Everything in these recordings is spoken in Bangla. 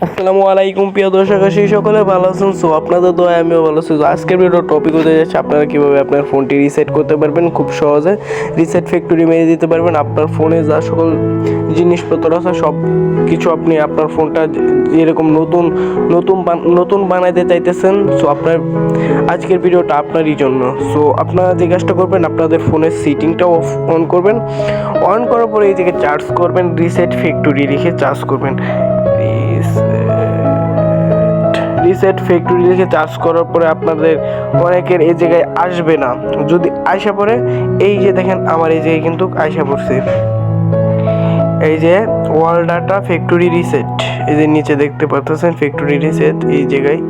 আসসালামু আলাইকুম প্রিয় দর্শক, সেই সকলে ভালো আছেন। সো আপনাদের দোয়ায় আমিও ভালো আছি। আজকের ভিডিও টপিক হতে যাচ্ছে আপনারা কীভাবে আপনার ফোনটি রিসেট করতে পারবেন খুব সহজে। রিসেট ফ্যাক্টরি মেরে দিতে পারবেন। আপনার ফোনে যা সকল জিনিসপত্র আছে সব কিছু আপনি আপনার ফোনটা যেরকম নতুন বানাইতে চাইতেছেন, সো আপনার আজকের ভিডিওটা আপনারই জন্য। সো আপনারা যে কাজটা করবেন, আপনাদের ফোনের সেটিংটা অন করবেন। অন করার পরে এই জায়গায় চার্জ করবেন, রিসেট ফ্যাক্টরি লিখে চার্জ করবেন। রিসেট ফ্যাক্টরি লিখে চার্জ করার পরে আপনাদের অনেকের এই জায়গায় আসবে না। যদি আয়সা পড়ে, এই যে দেখেন আমার এই জায়গায় কিন্তু আয়সা পড়ছে, এই যে ওয়াল ডাটা ফ্যাক্টরি রিসেট, এই যে নিচে দেখতে পাচ্ছেন ফ্যাক্টরি রিসেট, এই জায়গায়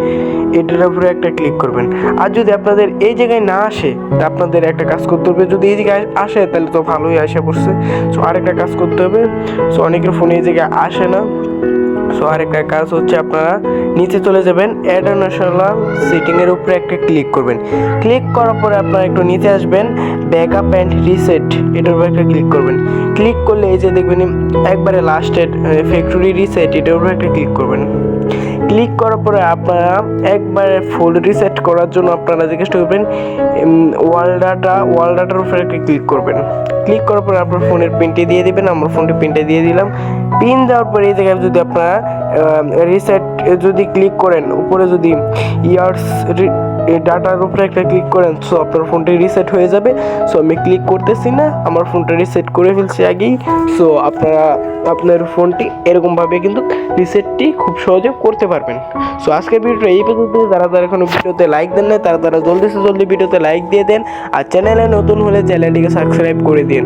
এটার উপরে একটা ক্লিক করবেন। আর যদি আপনাদের এই জায়গায় না আসে, তা আপনাদের একটা কাজ করতে হবে। যদি এই জায়গায় আসে তাহলে তো ভালোই আশা পড়ছে। সো আরেকটা কাজ করতে হবে। সো অনেকের ফোনে এই জায়গায় আসে না। সো আরেকটা কাজ হচ্ছে আপনারা নিচে চলে যাবেন, অ্যাডিশনাল সেটিংয়ের উপরে একটা ক্লিক করবেন। ক্লিক করার পরে আপনারা একটু নিচে আসবেন, ব্যাকআপ অ্যান্ড রিসেট, এটার উপরে একটা ক্লিক করবেন। ক্লিক করলে এই যে দেখবেন একবারে লাস্টের ফ্যাক্টরি রিসেট, এটার উপরে একটা ক্লিক করবেন। ক্লিক করার পরে আপনারা একবারে ফুল রিসেট করার জন্য আপনারা জিজ্ঞেস করবেন ওয়াল ডাটার উপরে একটা ক্লিক করবেন। ক্লিক করার পরে আপনার ফোনের পিনটি দিয়ে দিবেন। আমার ফোনটি পিনটা দিয়ে দিলাম। পিন দেওয়ার পরে এই জায়গায় যদি আপনারা রিসেট যদি ক্লিক করেন, উপরে যদি ইয়ার্স ডাটার উপরে একটা ক্লিক করেন, সো আপনার ফোনটি রিসেট হয়ে যাবে। সো আমি ক্লিক করতেছি না, আমার ফোনটা রিসেট করে ফেলছি আগেই। সো আপনারা আপনার ফোনটি এরকমভাবে কিন্তু রিসেটটি খুব সহজে করতে পারবেন। সো আজকের ভিডিওটা এই পর্যন্ত। যারা এখনো ভিডিওতে লাইক দেন না, তারা জলদি ভিডিওতে লাইক দিয়ে দেন। আর চ্যানেলে নতুন হলে চ্যানেলটিকে সাবস্ক্রাইব করে দিন।